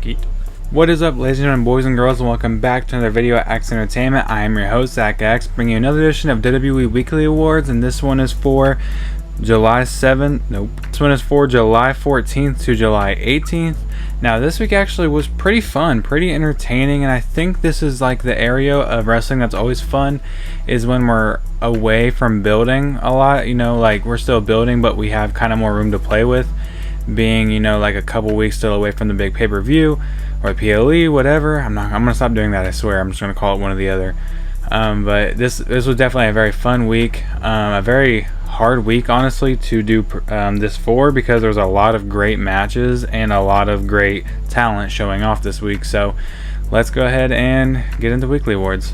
Pete. What is up, ladies and gentlemen, boys and girls, and welcome back to another video at Axe Entertainment. I am your host, Zack Axe, bringing you another edition of WWE Weekly Awards, and this one is for July 7th. This one is for July 14th to July 18th. Now, this week actually was pretty fun, pretty entertaining, and I think this is like the area of wrestling that's always fun, is when we're away from building a lot. You know, like we're still building, but we have kind of more room to play with, being, you know, like a couple weeks still away from the big pay-per-view or PLE, whatever. I'm gonna stop doing that, I swear. I'm just gonna call it one or the other. But this was definitely a very fun week, a very hard week, honestly, to do this for, because there's a lot of great matches and a lot of great talent showing off this week. So let's go ahead and get into weekly awards.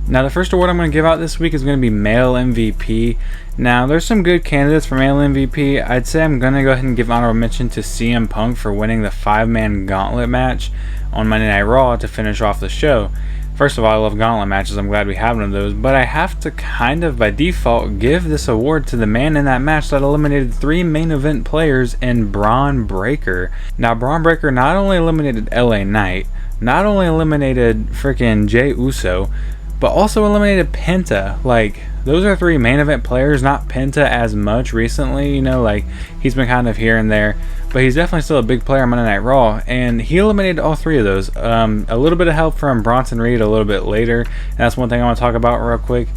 Now, the first award I'm going to give out this week is going to be Male MVP. Now, there's some good candidates for Male MVP. I'd say I'm going to go ahead and give honorable mention to CM Punk for winning the 5-man gauntlet match on Monday Night Raw to finish off the show. First of all, I love gauntlet matches. I'm glad we have one of those. But I have to kind of, by default, give this award to the man in that match that eliminated 3 main event players in Braun Breaker. Now, Braun Breaker not only eliminated LA Knight, not only eliminated freaking Jey Uso, but also eliminated Penta. Like, those are 3 main event players, not Penta as much recently, you know, like he's been kind of here and there, but he's definitely still a big player on Monday Night Raw, and he eliminated all 3 of those. A little bit of help from Bronson Reed a little bit later, and that's one thing I want to talk about real quick.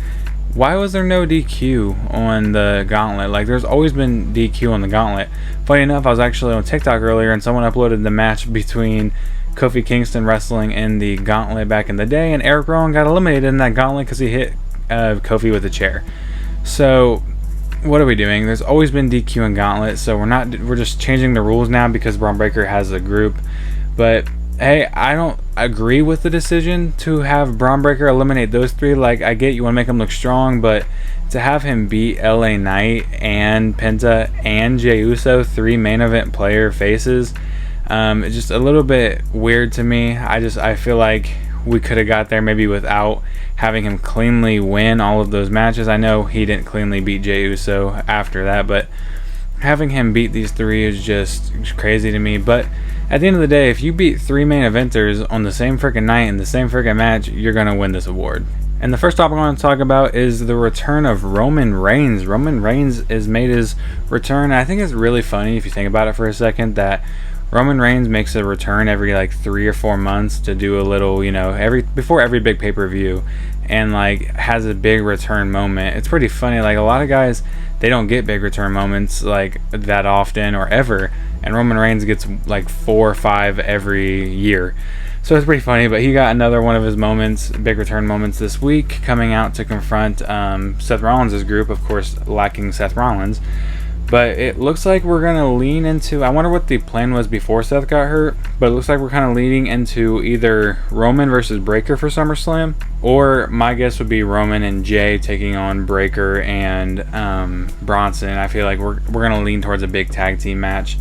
Why was there no DQ on the gauntlet? Like, there's always been DQ on the gauntlet. Funny enough, I was actually on TikTok earlier, and someone uploaded the match between Kofi Kingston wrestling in the gauntlet back in the day, and Eric Rowan got eliminated in that gauntlet because he hit Kofi with a chair. So what are we doing? There's always been DQ in gauntlet, so we're just changing the rules now because Braun Breaker has a group. But hey, I don't agree with the decision to have Braun Breaker eliminate those 3. Like, I get you want to make him look strong, but to have him beat LA Knight and Penta and Jey Uso, 3 main event player faces, it's just a little bit weird to me. I feel like we could have got there maybe without having him cleanly win all of those matches. I know he didn't cleanly beat Jey Uso after that, but having him beat these 3 is just crazy to me. But at the end of the day, if you beat 3 main eventers on the same freaking night in the same freaking match, you're gonna win this award. And the first topic I want to talk about is the return of Roman Reigns. Roman Reigns has made his return, and I think it's really funny if you think about it for a second that Roman Reigns makes a return every like 3 or 4 months to do a little, you know, before every big pay-per-view, and like has a big return moment. It's pretty funny. Like, a lot of guys, they don't get big return moments like that often or ever, and Roman Reigns gets like 4 or 5 every year. So it's pretty funny, but he got another one of his moments, big return moments this week, coming out to confront Seth Rollins' group, of course lacking Seth Rollins. But it looks like we're going to lean into, I wonder what the plan was before Seth got hurt, but it looks like we're kind of leaning into either Roman versus Breaker for SummerSlam, or my guess would be Roman and Jay taking on Breaker and Bronson. I feel like we're going to lean towards a big tag team match,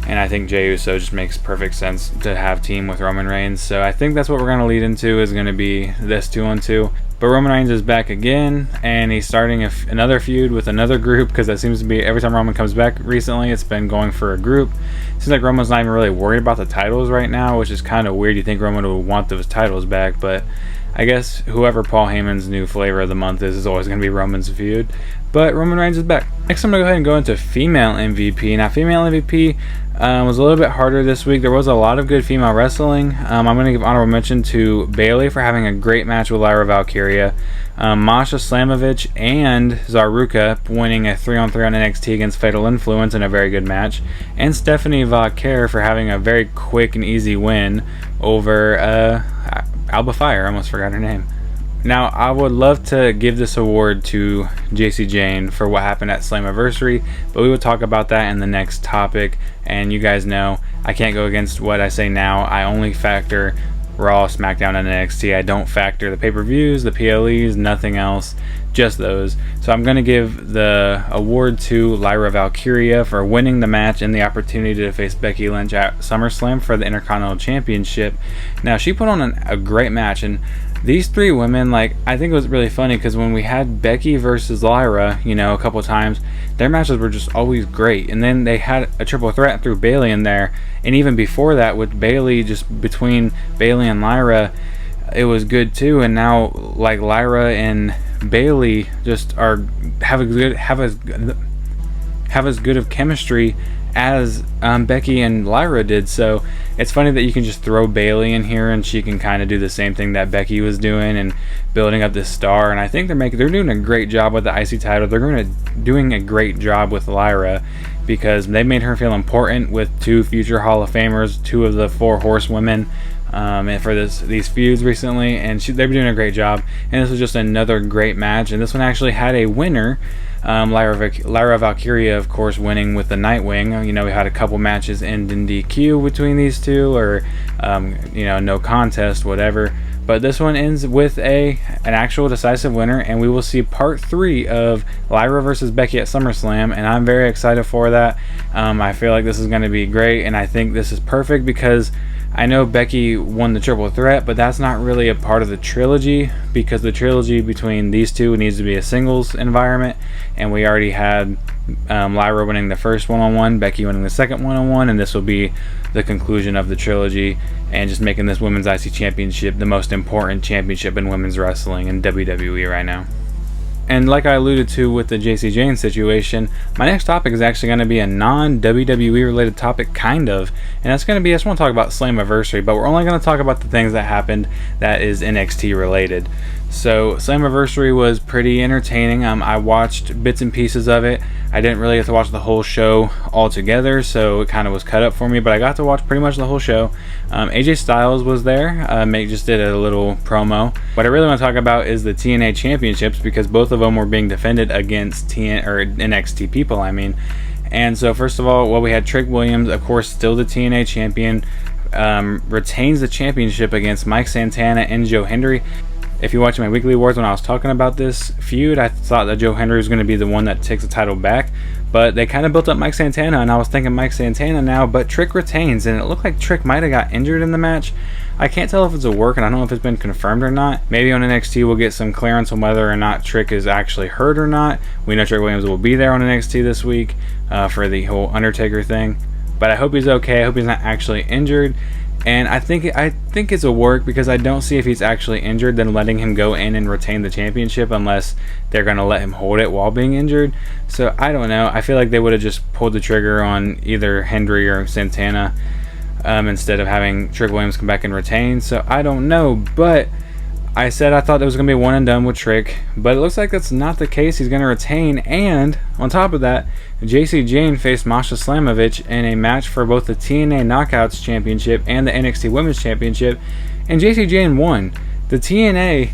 and I think Jey Uso just makes perfect sense to have team with Roman Reigns. So I think that's what we're going to lead into, is going to be this 2-on-2. But Roman Reigns is back again, and he's starting another feud with another group, because that seems to be every time Roman comes back recently, it's been going for a group. Seems like Roman's not even really worried about the titles right now, which is kind of weird. You think Roman would want those titles back, but I guess whoever Paul Heyman's new flavor of the month is always going to be Roman's feud. But Roman Reigns is back. Next, I'm going to go ahead and go into female MVP. Now, female MVP was a little bit harder this week. There was a lot of good female wrestling. I'm going to give honorable mention to Bayley for having a great match with Lyra Valkyria, Masha Slamovich and Zaruka winning a 3-on-3 on NXT against Fatal Influence in a very good match, and Stephanie Vaquer for having a very quick and easy win over Alba Fire. I almost forgot her name. Now, I would love to give this award to JC Jane for what happened at Slammiversary, but we will talk about that in the next topic. And you guys know I can't go against what I say now. I only factor Raw, Smackdown, and NXT. I don't factor the pay-per-views, the PLEs, nothing else. just those. So I'm going to give the award to Lyra Valkyria for winning the match and the opportunity to face Becky Lynch at SummerSlam for the Intercontinental Championship. Now, she put on a great match, and these three women, like, I think it was really funny because when we had Becky versus Lyra, you know, a couple times, their matches were just always great. And then they had a triple threat and threw Bayley in there, and even before that with Bayley, just between Bayley and Lyra, it was good too. And now, like, Lyra and Bayley just have as good of chemistry as Becky and Lyra did. So it's funny that you can just throw Bayley in here and she can kind of do the same thing that Becky was doing and building up this star. And I think they're doing a great job with the IC title. They're doing a great job with Lyra because they made her feel important with 2 future Hall of Famers, 2 of the 4 horsewomen. And for these feuds recently, and they've been doing a great job. And this was just another great match, and this one actually had a winner. Lyra Valkyria, of course, winning with the Nightwing. You know, we had a couple matches end in DQ between these two, or you know, no contest, whatever. But this one ends with an actual decisive winner, and we will see part 3 of Lyra versus Becky at SummerSlam, and I'm very excited for that. I feel like this is going to be great, and I think this is perfect because I know Becky won the triple threat, but that's not really a part of the trilogy, because the trilogy between these two needs to be a singles environment, and we already had Lyra winning the first one-on-one, Becky winning the second one-on-one, and this will be the conclusion of the trilogy, and just making this Women's IC Championship the most important championship in women's wrestling in WWE right now. And like I alluded to with the JC Jane situation, my next topic is actually going to be a non-WWE related topic, kind of. And that's going to be, I just want to talk about Slammiversary, but we're only going to talk about the things that happened that is NXT related. So Slammiversary was pretty entertaining. I watched bits and pieces of it. I didn't really get to watch the whole show all together, so it kind of was cut up for me, but I got to watch pretty much the whole show. AJ Styles was there. Meg just did a little promo. What I really want to talk about is the TNA championships, because both of them were being defended against NXT people, I mean. And so first of all, well, we had Trick Williams, of course, still the TNA champion, retains the championship against Mike Santana and Joe Hendry. If you watch my weekly awards when I was talking about this feud, I thought that Joe Hendry was going to be the one that takes the title back, but they kind of built up Mike Santana, and I was thinking Mike Santana now, but Trick retains, and it looked like Trick might have got injured in the match. I can't tell if it's a work, and I don't know if it's been confirmed or not. Maybe on NXT we'll get some clearance on whether or not Trick is actually hurt or not. We know Trick Williams will be there on NXT this week for the whole Undertaker thing, but I hope he's okay. I hope he's not actually injured. And I think it's a work, because I don't see, if he's actually injured, then letting him go in and retain the championship unless they're going to let him hold it while being injured. So I don't know. I feel like they would have just pulled the trigger on either Hendry or Santana instead of having Trick Williams come back and retain. So I don't know, but I said I thought it was going to be one and done with Trick, but it looks like that's not the case. He's going to retain, and on top of that, JC Jane faced Masha Slamovich in a match for both the TNA Knockouts Championship and the NXT Women's Championship, and JC Jane won. The TNA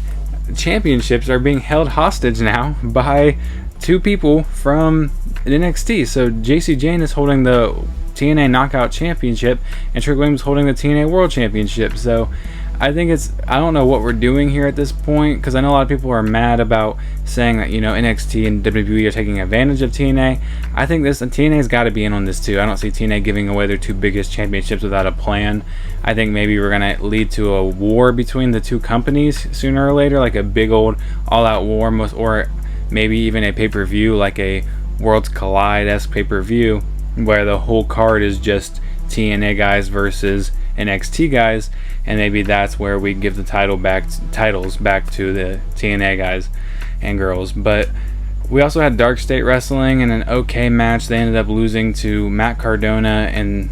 Championships are being held hostage now by 2 people from NXT. So JC Jane is holding the TNA Knockout Championship, and Trick Williams holding the TNA World Championship. So I think I don't know what we're doing here at this point, because I know a lot of people are mad about saying that, you know, NXT and WWE are taking advantage of TNA. I think TNA's got to be in on this too. I don't see TNA giving away their 2 biggest championships without a plan. I think maybe we're going to lead to a war between the 2 companies sooner or later, like a big old all-out war, or maybe even a pay-per-view, like a Worlds Collide-esque pay-per-view, where the whole card is just TNA guys versus NXT guys, and maybe that's where we give the titles back to the TNA guys and girls. But we also had Dark State Wrestling in an okay match. They ended up losing to Matt Cardona and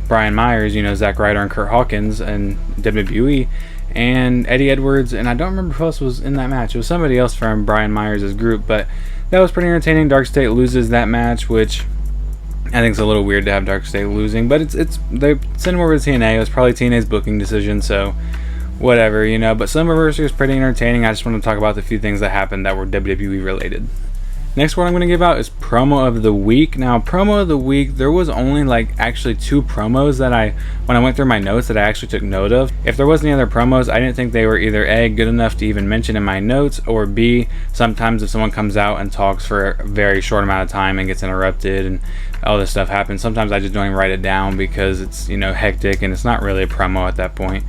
Brian Myers, you know, Zack Ryder and Kurt Hawkins and WWE, and Eddie Edwards, and I don't remember who else was in that match. It was somebody else from Brian Myers' group, but that was pretty entertaining. Dark State loses that match, which I think it's a little weird to have Dark State losing, but they sent him over to TNA. It was probably TNA's booking decision, so whatever, you know. But Slammiversary was pretty entertaining. I just want to talk about the few things that happened that were WWE related. Next one I'm going to give out is promo of the week. Now, promo of the week, there was only like actually 2 promos that when I went through my notes, that I actually took note of. If there wasn't any other promos, I didn't think they were either A, good enough to even mention in my notes, or B, sometimes if someone comes out and talks for a very short amount of time and gets interrupted and all this stuff happens, sometimes I just don't even write it down because it's, you know, hectic and it's not really a promo at that point.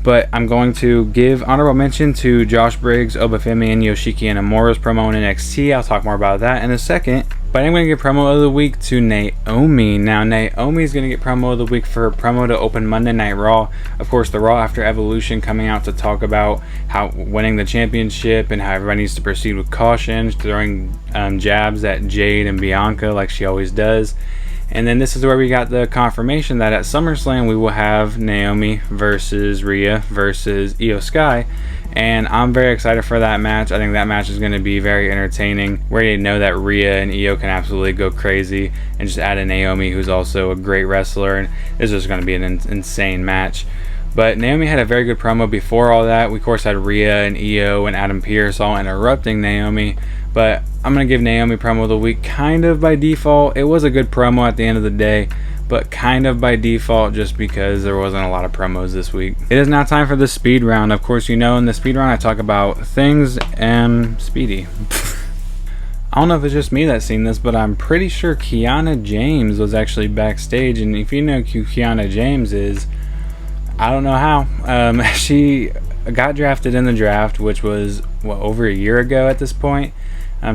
But I'm going to give honorable mention to Josh Briggs, Obafemi, and Yoshiki Inamora's promo in NXT. I'll talk more about that in a second. But I'm going to give promo of the week to Naomi. Now, Naomi's going to get promo of the week for her promo to open Monday Night Raw. Of course, the Raw after Evolution, coming out to talk about how winning the championship and how everybody needs to proceed with caution, throwing jabs at Jade and Bianca like she always does. And then this is where we got the confirmation that at SummerSlam we will have Naomi versus Rhea versus Io Sky. And I'm very excited for that match. I think that match is going to be very entertaining. We already know that Rhea and Io can absolutely go crazy. And just add in Naomi, who's also a great wrestler. And this is going to be an insane match. But Naomi had a very good promo before all that. We, of course, had Rhea and Io and Adam Pearce all interrupting Naomi. But I'm going to give Naomi promo of the week kind of by default. It was a good promo at the end of the day, but kind of by default just because there wasn't a lot of promos this week. It is now time for the speed round. Of course, you know in the speed round I talk about things and speedy. I don't know if it's just me that's seen this, but I'm pretty sure Kiana James was actually backstage. And if you know who Kiana James is, I don't know how. She got drafted in the draft, which was, over a year ago at this point.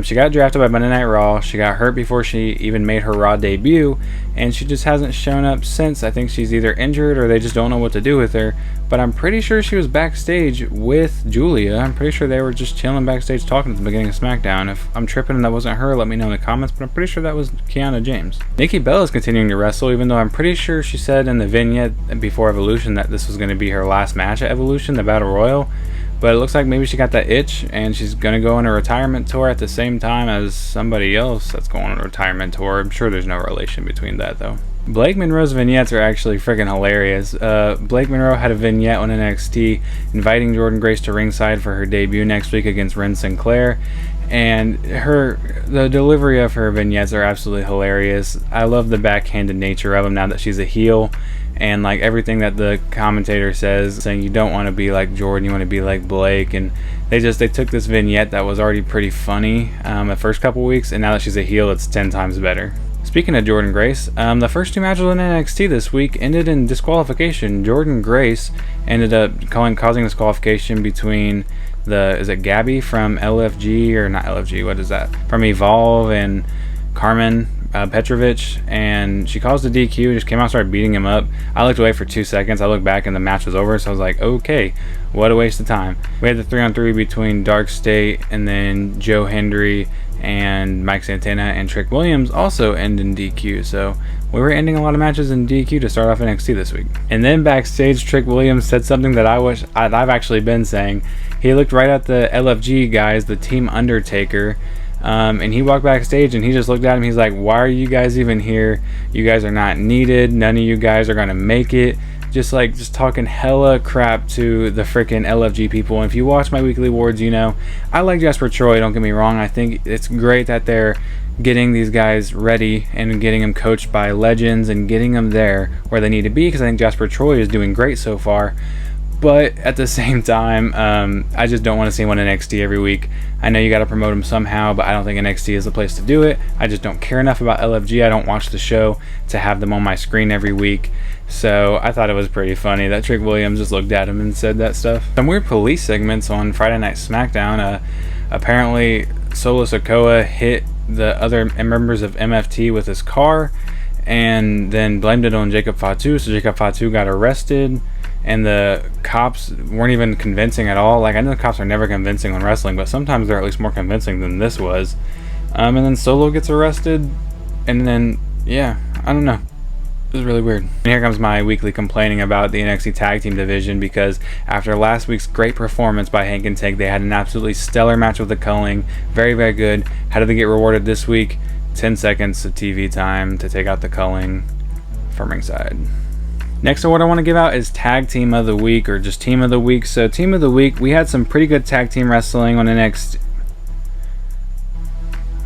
She got drafted by Monday Night Raw. She got hurt before she even made her Raw debut, and she just hasn't shown up since. I think she's either injured or they just don't know what to do with her. But I'm pretty sure she was backstage with Julia. I'm pretty sure they were just chilling backstage talking at the beginning of Smackdown. If I'm tripping and that wasn't her, let me know in the comments, but I'm pretty sure that was Kiana James. Nikki Bella is continuing to wrestle, even though I'm pretty sure she said in the vignette before Evolution that this was going to be her last match at Evolution, the Battle Royal. But it looks like maybe she got that itch and she's going to go on a retirement tour at the same time as somebody else that's going on a retirement tour. I'm sure there's no relation between that though. Blake Monroe's vignettes are actually freaking hilarious. Blake Monroe had a vignette on NXT inviting Jordynne Grace to ringside for her debut next week against Ren Sinclair. And the delivery of her vignettes are absolutely hilarious. I love the backhanded nature of them now that she's a heel. And like everything that the commentator says, saying you don't want to be like Jordan, you want to be like Blake. And they took this vignette that was already pretty funny the first couple weeks, and now that she's a heel, it's 10 times better. Speaking of Jordynne Grace, the first 2 matches in NXT this week ended in disqualification. Jordynne Grace ended up causing disqualification between is it Gabby from LFG, or not LFG, what is that? From Evolve and Carmen Petrovich, and she caused a DQ, just came out and started beating him up. I looked away for 2 seconds, I looked back and the match was over, so I was like, okay, what a waste of time. We had the 3-on-3 between Dark State and then Joe Hendry and Mike Santana and Trick Williams also end in DQ, so we were ending a lot of matches in DQ to start off NXT this week. And then backstage, Trick Williams said something that I've actually been saying. He looked right at the LFG guys, the Team Undertaker, and he walked backstage and he just looked at him. He's like, why are you guys even here? You guys are not needed. None of you guys are gonna make it. Just talking hella crap to the freaking LFG people. And if you watch my weekly awards, you know I like Jasper Troy, don't get me wrong. I think it's great that they're getting these guys ready and getting them coached by legends and getting them there where they need to be, because I think Jasper Troy is doing great so far. But at the same time, I just don't want to see him on NXT every week. I know you got to promote him somehow, but I don't think NXT is the place to do it. I just don't care enough about LFG. I don't watch the show to have them on my screen every week. So I thought it was pretty funny that Trick Williams just looked at him and said that stuff. Some weird police segments on Friday Night Smackdown. Apparently, Solo Sikoa hit the other members of MFT with his car and then blamed it on Jacob Fatu. So Jacob Fatu got arrested. And the cops weren't even convincing at all. Like, I know the cops are never convincing on wrestling, but sometimes they're at least more convincing than this was. And then Solo gets arrested, and then, yeah, I don't know. It was really weird. And here comes my weekly complaining about the NXT Tag Team division, because after last week's great performance by Hank and Tank, they had an absolutely stellar match with the Culling. Very, very good. How did they get rewarded this week? 10 seconds of TV time to take out the Culling from ringside. Next, what I want to give out is Tag Team of the Week, or just Team of the Week. So, Team of the Week, we had some pretty good tag team wrestling on NXT.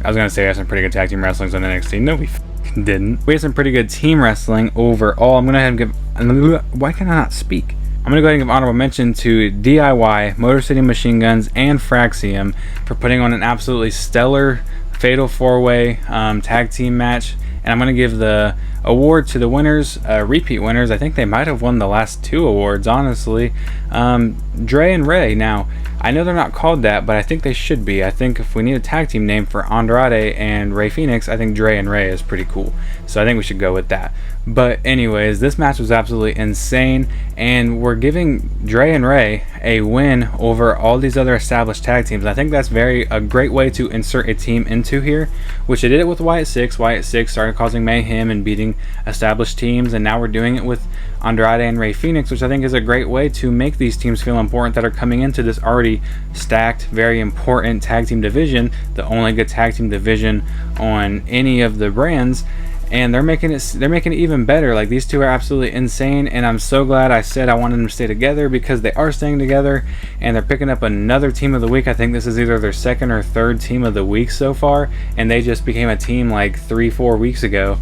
I was gonna say we had some pretty good tag team wrestlings on NXT. No, we didn't. We had some pretty good team wrestling overall. I'm gonna have to give. Why can I not speak? I'm gonna go ahead and give honorable mention to DIY, Motor City Machine Guns, and Fraxium for putting on an absolutely stellar Fatal 4-Way tag team match. And I'm going to give the award to the winners, repeat winners. I think they might have won the last 2 awards, honestly. Dre and Ray. Now, I know they're not called that, but I think they should be. I think if we need a tag team name for Andrade and Ray Phoenix, I think Dre and Ray is pretty cool. So I think we should go with that. But anyways, this match was absolutely insane, and we're giving Dre and Ray a win over all these other established tag teams. I think that's a great way to insert a team into here, which they did it with Wyatt Six. Wyatt Six started causing mayhem and beating established teams, and now we're doing it with Andrade and Ray Phoenix, which I think is a great way to make these teams feel important that are coming into this already stacked, very important tag team division, the only good tag team division on any of the brands. And they're making it even better. Like, these two are absolutely insane, and I'm so glad I said I wanted them to stay together, because they are staying together, and they're picking up another team of the week. I think this is either their 2nd or 3rd team of the week so far, and they just became a team like 3-4 weeks ago.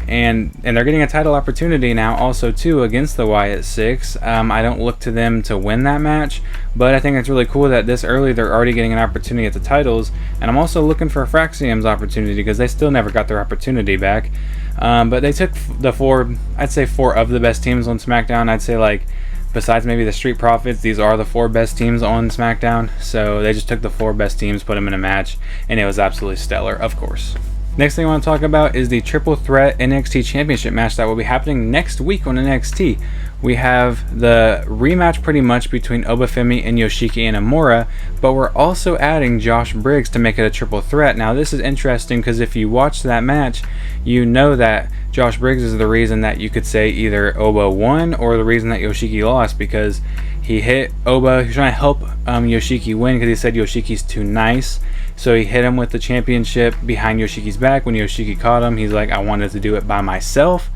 And they're getting a title opportunity now also too against the Wyatt Six. I don't look to them to win that match, but I think it's really cool that this early they're already getting an opportunity at the titles. And I'm also looking for Fraxium's opportunity, because they still never got their opportunity back. But they took the 4, I'd say 4 of the best teams on SmackDown. I'd say, like, besides maybe the Street Profits, these are the 4 best teams on SmackDown. So they just took the 4 best teams, put them in a match, and it was absolutely stellar, of course. Next thing I want to talk about is the Triple Threat NXT Championship match that will be happening next week on NXT. We have the rematch pretty much between Obafemi and Yoshiki Inamura, but we're also adding Josh Briggs to make it a triple threat. Now, this is interesting because if you watch that match, you know that Josh Briggs is the reason that you could say either Oba won or the reason that Yoshiki lost, because he hit Oba. He was trying to help Yoshiki win because he said Yoshiki's too nice. So he hit him with the championship behind Yoshiki's back. When Yoshiki caught him, he's like, I wanted to do it by myself.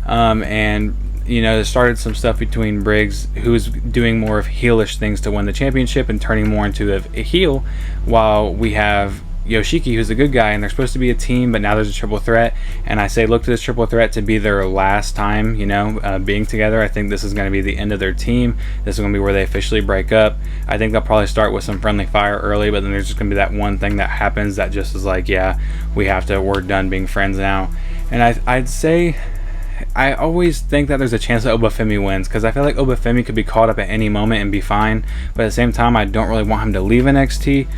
And, you know, there started some stuff between Briggs, who's doing more of heelish things to win the championship and turning more into a heel, while we have Yoshiki, who's a good guy, and they're supposed to be a team, but now there's a triple threat. And I say look to this triple threat to be their last time, you know, being together. I think this is going to be the end of their team. This is going to be where they officially break up. I think they'll probably start with some friendly fire early, but then there's just going to be that one thing that happens that just is like, yeah, we're done being friends now. And I'd say, I always think that there's a chance that Obafemi wins, because I feel like Obafemi could be caught up at any moment and be fine, but at the same time I don't really want him to leave NXT.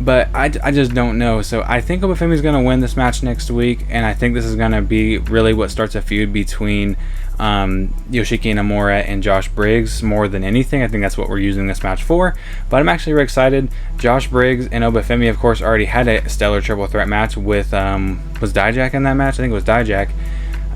But I just don't know. So I think Obafemi's going to win this match next week, and I think this is going to be really what starts a feud between Yoshiki Inamura and Josh Briggs more than anything. I think that's what we're using this match for. But I'm actually really excited. Josh Briggs and Obafemi, of course, already had a stellar triple threat match with, was Dijak in that match? I think it was Dijak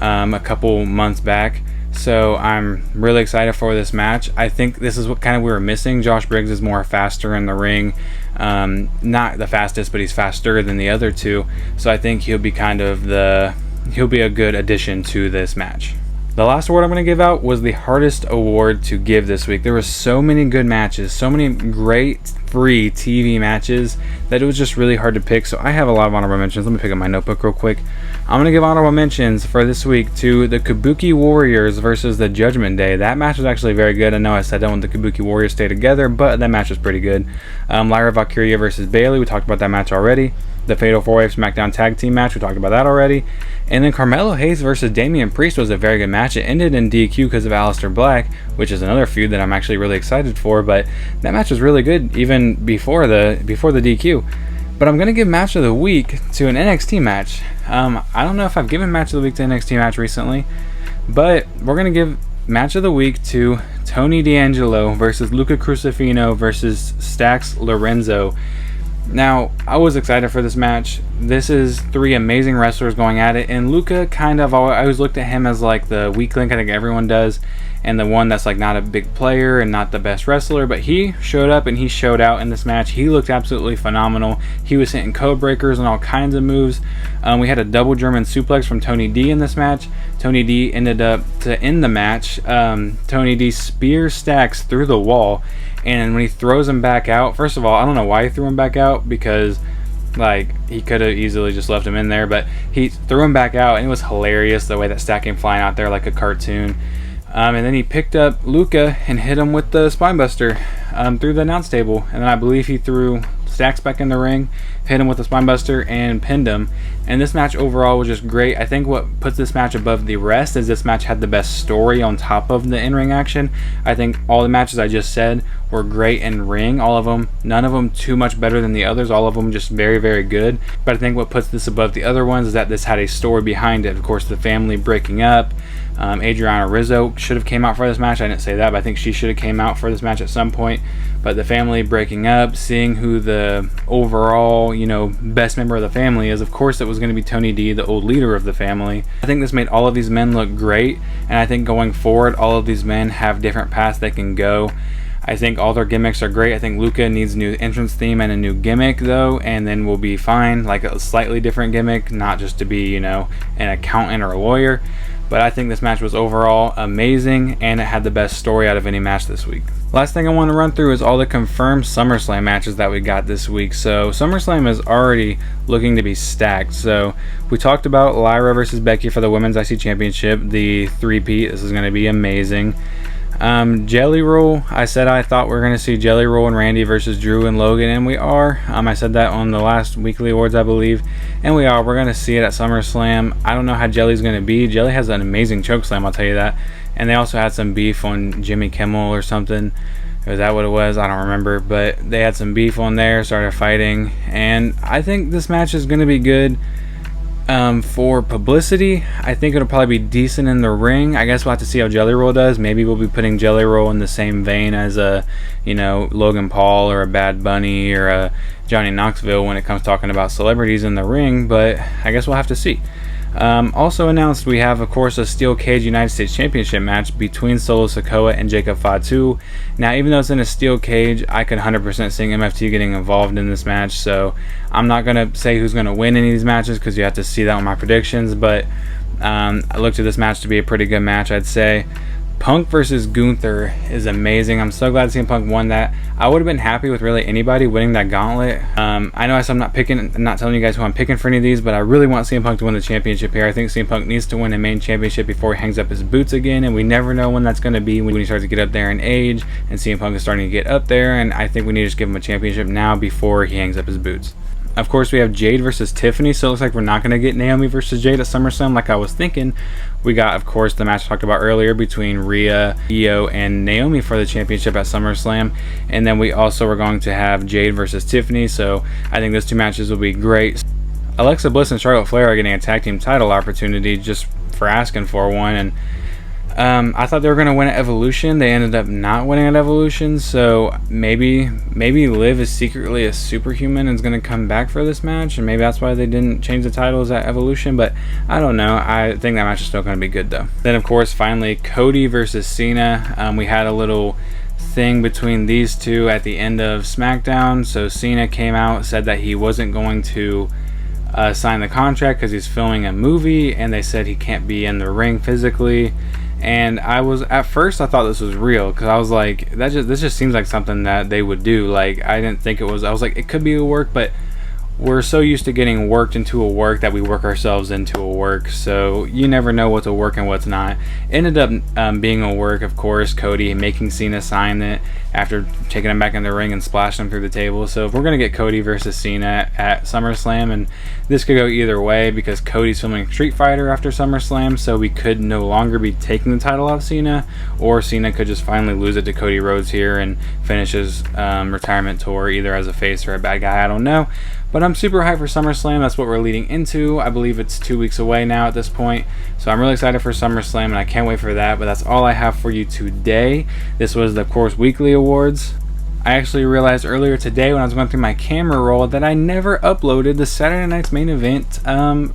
a couple months back. So I'm really excited for this match. I think this is what kind of we were missing. Josh Briggs is more faster in the ring. Not the fastest, but he's faster than the other two. So I think he'll be he'll be a good addition to this match. The last award I'm going to give out was the hardest award to give this week. There were so many good matches, so many great free TV matches that it was just really hard to pick. So I have a lot of honorable mentions. Let me pick up my notebook real quick. I'm going to give honorable mentions for this week to the Kabuki Warriors versus the Judgment Day. That match was actually very good. I know I said I don't want the Kabuki Warriors to stay together, but that match was pretty good. Lyra Valkyria versus Bayley. We talked about that match already. The Fatal 4-Way Smackdown Tag Team match, we talked about that already. And then Carmelo Hayes versus Damian Priest was a very good match. It ended in DQ because of Aleister Black, which is another feud that I'm actually really excited for. But that match was really good even before the DQ. But I'm going to give Match of the Week to an NXT match. I don't know if I've given Match of the Week to an NXT match recently, but we're going to give Match of the Week to Tony D'Angelo versus Luca Crucifino versus Stax Lorenzo. Now, I was excited for this match. This is 3 amazing wrestlers going at it, and Luca I always looked at him as like the weak link, I think everyone does, and the one that's like not a big player and not the best wrestler, but he showed up and he showed out in this match. He looked absolutely phenomenal. He was hitting code breakers and all kinds of moves. We had a double German suplex from Tony D in this match. Tony D ended up, to end the match, Tony D spears Stax through the wall, and when he throws him back out, first of all, I don't know why he threw him back out, because Like, he could have easily just left him in there, but he threw him back out, and it was hilarious the way that Stack came flying out there like a cartoon. And then he picked up Luca and hit him with the spinebuster through the announce table. And then I believe he threw Stacks back in the ring, hit him with the spinebuster, and pinned him. And this match overall was just great. I think what puts this match above the rest is this match had the best story on top of the in-ring action. I think all the matches I just said were great in ring, all of them. None of them too much better than the others, all of them just very, very good. But I think what puts this above the other ones is that this had a story behind it. Of course, the family breaking up. Adriana Rizzo should have came out for this match. I didn't say that, but I think she should have came out for this match at some point. But the family breaking up, seeing who the overall, best member of the family is, of course it was going to be Tony D, the old leader of the family. I think this made all of these men look great, and I think going forward, all of these men have different paths they can go. I think all their gimmicks are great. I think Luca needs a new entrance theme and a new gimmick, though, and then we'll be fine. Like a slightly different gimmick, not just to be, an accountant or a lawyer. But I think this match was overall amazing, and it had the best story out of any match this week. Last thing I want to run through is all the confirmed SummerSlam matches that we got this week. So SummerSlam is already looking to be stacked. So we talked about Lyra versus Becky for the Women's IC Championship, the 3-peat. This is going to be amazing. Jelly Roll, I said I thought we were going to see Jelly Roll and Randy versus Drew and Logan, and we are. I said that on the last weekly awards, I believe, and we are. We're going to see it at SummerSlam. I don't know how Jelly's going to be. Jelly has an amazing chokeslam, I'll tell you that. And they also had some beef on Jimmy Kimmel or something. Was that what it was? I don't remember, but they had some beef on there, started fighting, and I think this match is going to be good. For publicity, I think it'll probably be decent in the ring. I guess we'll have to see how Jelly Roll does. Maybe we'll be putting Jelly Roll in the same vein as a, Logan Paul or a Bad Bunny or a Johnny Knoxville when it comes talking about celebrities in the ring, but I guess we'll have to see. Also announced, we have, of course, a Steel Cage United States Championship match between Solo Sikoa and Jacob Fatu. Now, even though it's in a steel cage, I could 100% see MFT getting involved in this match, so I'm not going to say who's going to win any of these matches because you have to see that on my predictions, but I looked at this match to be a pretty good match, I'd say. Punk versus Gunther is amazing. I'm so glad CM Punk won that. I would have been happy with really anybody winning that gauntlet. I know I'm not telling you guys who I'm picking for any of these, but I really want CM Punk to win the championship here. I think CM Punk needs to win a main championship before he hangs up his boots again, and we never know when that's going to be, when he starts to get up there in age, and CM Punk is starting to get up there, and I think we need to just give him a championship now before he hangs up his boots. Of course, we have Jade versus Tiffany, so it looks like we're not going to get Naomi versus Jade at SummerSlam like I was thinking. We got, of course, the match I talked about earlier between Rhea, Io, and Naomi for the championship at SummerSlam. And then we also are going to have Jade versus Tiffany, so I think those two matches will be great. Alexa Bliss and Charlotte Flair are getting a tag team title opportunity just for asking for one, and I thought they were going to win at Evolution. They ended up not winning at Evolution, so maybe Liv is secretly a superhuman and is going to come back for this match, and maybe that's why they didn't change the titles at Evolution, but I don't know. I think that match is still going to be good, though. Then, of course, finally, Cody versus Cena. We had a little thing between these two at the end of Smackdown, so Cena came out, said that he wasn't going to sign the contract because he's filming a movie, and they said he can't be in the ring physically. And at first I thought this was real, because I was like, this just seems like something that they would do. Like, I didn't think it was. I was like, it could be a work, but we're so used to getting worked into a work that we work ourselves into a work, so you never know what's a work and what's not. Ended up being a work, of course. Cody making Cena sign it after taking him back in the ring and splashing him through the table. So if we're going to get Cody versus Cena at SummerSlam, and this could go either way because Cody's filming Street Fighter after SummerSlam, so we could no longer be taking the title off Cena, or Cena could just finally lose it to Cody Rhodes here and finish his retirement tour either as a face or a bad guy. I don't know. But I'm super hyped for SummerSlam. That's what we're leading into. I believe it's 2 weeks away now at this point. So I'm really excited for SummerSlam, and I can't wait for that. But that's all I have for you today. This was, of course, Weekly Awards. I actually realized earlier today when I was going through my camera roll that I never uploaded the Saturday Night's Main Event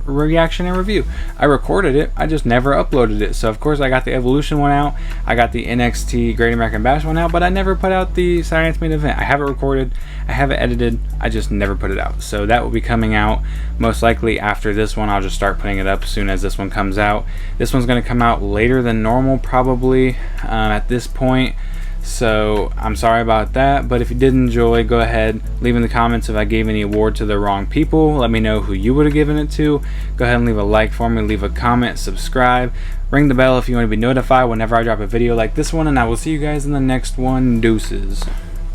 reaction and review. I recorded it, I just never uploaded it. So of course I got the Evolution one out, I got the NXT Great American Bash one out, but I never put out the Saturday Night's Main Event. I have it recorded, I have it edited, I just never put it out. So that will be coming out most likely after this one. I'll just start putting it up as soon as this one comes out. This one's going to come out later than normal probably at this point. So I'm sorry about that, but if you did enjoy, go ahead, leave in the comments if I gave any award to the wrong people. Let me know who you would have given it to. Go ahead and leave a like for me, leave a comment, subscribe, ring the bell if you want to be notified whenever I drop a video like this one, and I will see you guys in the next one. Deuces.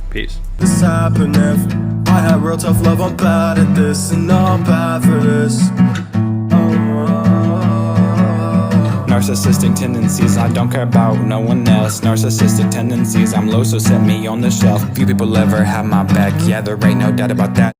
Peace. This happened if I had real tough love, I'm bad at this, and I'm bad for this. Narcissistic tendencies, I don't care about no one else. Narcissistic tendencies, I'm low, so set me on the shelf. Few people ever have my back, yeah, there ain't no doubt about that.